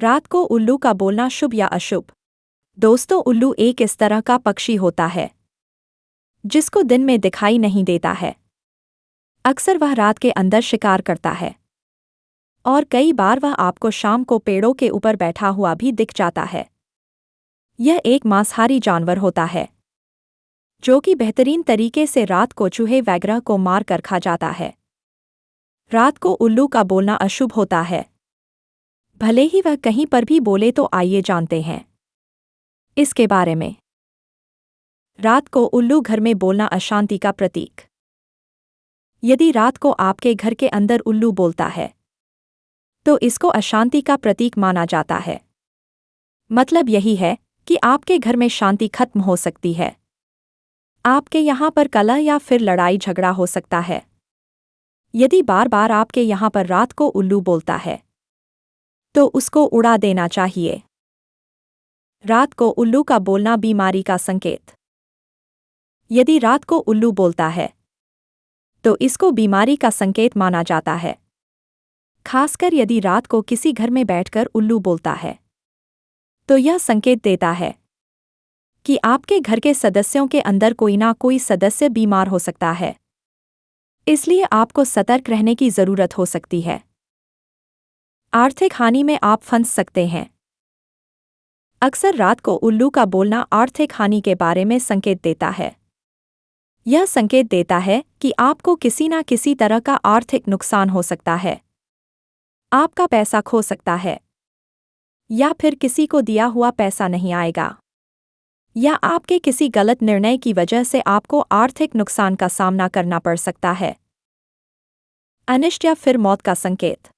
रात को उल्लू का बोलना शुभ या अशुभ? दोस्तों, उल्लू एक इस तरह का पक्षी होता है जिसको दिन में दिखाई नहीं देता है। अक्सर वह रात के अंदर शिकार करता है और कई बार वह आपको शाम को पेड़ों के ऊपर बैठा हुआ भी दिख जाता है। यह एक मांसाहारी जानवर होता है जो कि बेहतरीन तरीके से रात को चूहे वगैरह को मार कर खा जाता है। रात को उल्लू का बोलना अशुभ होता है, भले ही वह कहीं पर भी बोले। तो आइए जानते हैं इसके बारे में। रात को उल्लू घर में बोलना अशांति का प्रतीक। यदि रात को आपके घर के अंदर उल्लू बोलता है तो इसको अशांति का प्रतीक माना जाता है। मतलब यही है कि आपके घर में शांति खत्म हो सकती है। आपके यहाँ पर कलह या फिर लड़ाई झगड़ा हो सकता है। यदि बार बार आपके यहाँ पर रात को उल्लू बोलता है तो उसको उड़ा देना चाहिए। रात को उल्लू का बोलना बीमारी का संकेत। यदि रात को उल्लू बोलता है तो इसको बीमारी का संकेत माना जाता है। खासकर यदि रात को किसी घर में बैठकर उल्लू बोलता है तो यह संकेत देता है कि आपके घर के सदस्यों के अंदर कोई ना कोई सदस्य बीमार हो सकता है। इसलिए आपको सतर्क रहने की जरूरत हो सकती है। आर्थिक हानि में आप फंस सकते हैं। अक्सर रात को उल्लू का बोलना आर्थिक हानि के बारे में संकेत देता है। यह संकेत देता है कि आपको किसी न किसी तरह का आर्थिक नुकसान हो सकता है। आपका पैसा खो सकता है, या फिर किसी को दिया हुआ पैसा नहीं आएगा, या आपके किसी गलत निर्णय की वजह से आपको आर्थिक नुकसान का सामना करना पड़ सकता है। अनिष्ट या फिर मौत का संकेत।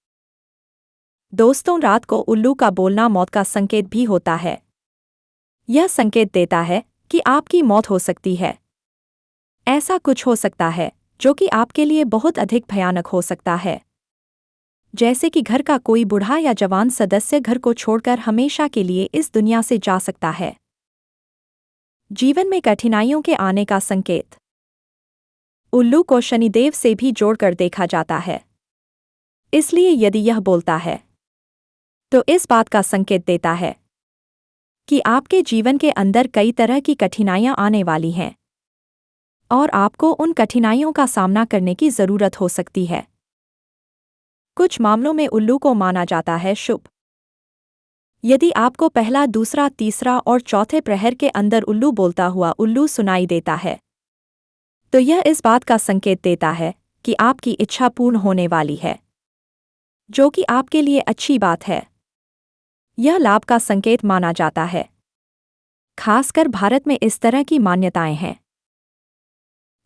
दोस्तों, रात को उल्लू का बोलना मौत का संकेत भी होता है। यह संकेत देता है कि आपकी मौत हो सकती है। ऐसा कुछ हो सकता है जो कि आपके लिए बहुत अधिक भयानक हो सकता है, जैसे कि घर का कोई बूढ़ा या जवान सदस्य घर को छोड़कर हमेशा के लिए इस दुनिया से जा सकता है। जीवन में कठिनाइयों के आने का संकेत। उल्लू को शनिदेव से भी जोड़कर देखा जाता है। इसलिए यदि यह बोलता है तो इस बात का संकेत देता है कि आपके जीवन के अंदर कई तरह की कठिनाइयां आने वाली हैं और आपको उन कठिनाइयों का सामना करने की जरूरत हो सकती है। कुछ मामलों में उल्लू को माना जाता है शुभ। यदि आपको पहला, दूसरा, तीसरा और चौथे प्रहर के अंदर उल्लू बोलता हुआ उल्लू सुनाई देता है तो यह इस बात का संकेत देता है कि आपकी इच्छा पूर्ण होने वाली है, जो कि आपके लिए अच्छी बात है। यह लाभ का संकेत माना जाता है। खासकर भारत में इस तरह की मान्यताएं हैं।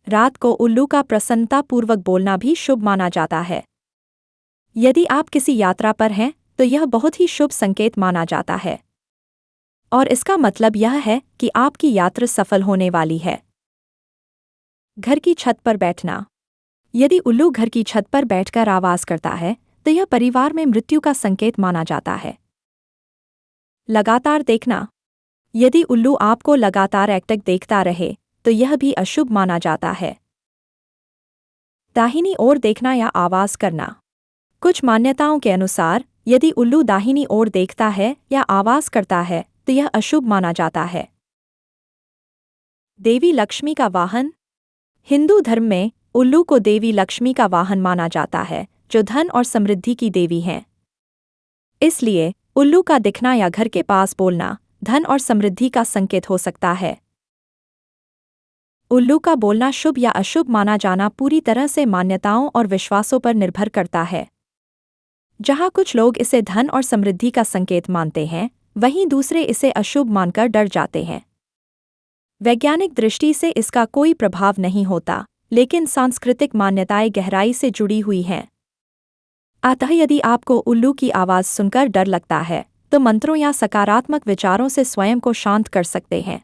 रात को उल्लू का प्रसन्नतापूर्वक बोलना भी शुभ माना जाता है। यदि आप किसी यात्रा पर हैं तो यह बहुत ही शुभ संकेत माना जाता है और इसका मतलब यह है कि आपकी यात्रा सफल होने वाली है। घर की छत पर बैठना। यदि उल्लू घर की छत पर बैठकर आवाज करता है तो यह परिवार में मृत्यु का संकेत माना जाता है। लगातार देखना। यदि उल्लू आपको लगातार एकटक देखता रहे तो यह भी अशुभ माना जाता है। दाहिनी ओर देखना या आवाज करना। कुछ मान्यताओं के अनुसार यदि उल्लू दाहिनी ओर देखता है या आवाज करता है तो यह अशुभ माना जाता है। देवी लक्ष्मी का वाहन। हिंदू धर्म में उल्लू को देवी लक्ष्मी का वाहन माना जाता है, जो धन और समृद्धि की देवी हैं। इसलिए उल्लू का दिखना या घर के पास बोलना धन और समृद्धि का संकेत हो सकता है। उल्लू का बोलना शुभ या अशुभ माना जाना पूरी तरह से मान्यताओं और विश्वासों पर निर्भर करता है। जहां कुछ लोग इसे धन और समृद्धि का संकेत मानते हैं, वहीं दूसरे इसे अशुभ मानकर डर जाते हैं। वैज्ञानिक दृष्टि से इसका कोई प्रभाव नहीं होता, लेकिन सांस्कृतिक मान्यताएं गहराई से जुड़ी हुई हैं। अतः यदि आपको उल्लू की आवाज सुनकर डर लगता है तो मंत्रों या सकारात्मक विचारों से स्वयं को शांत कर सकते हैं।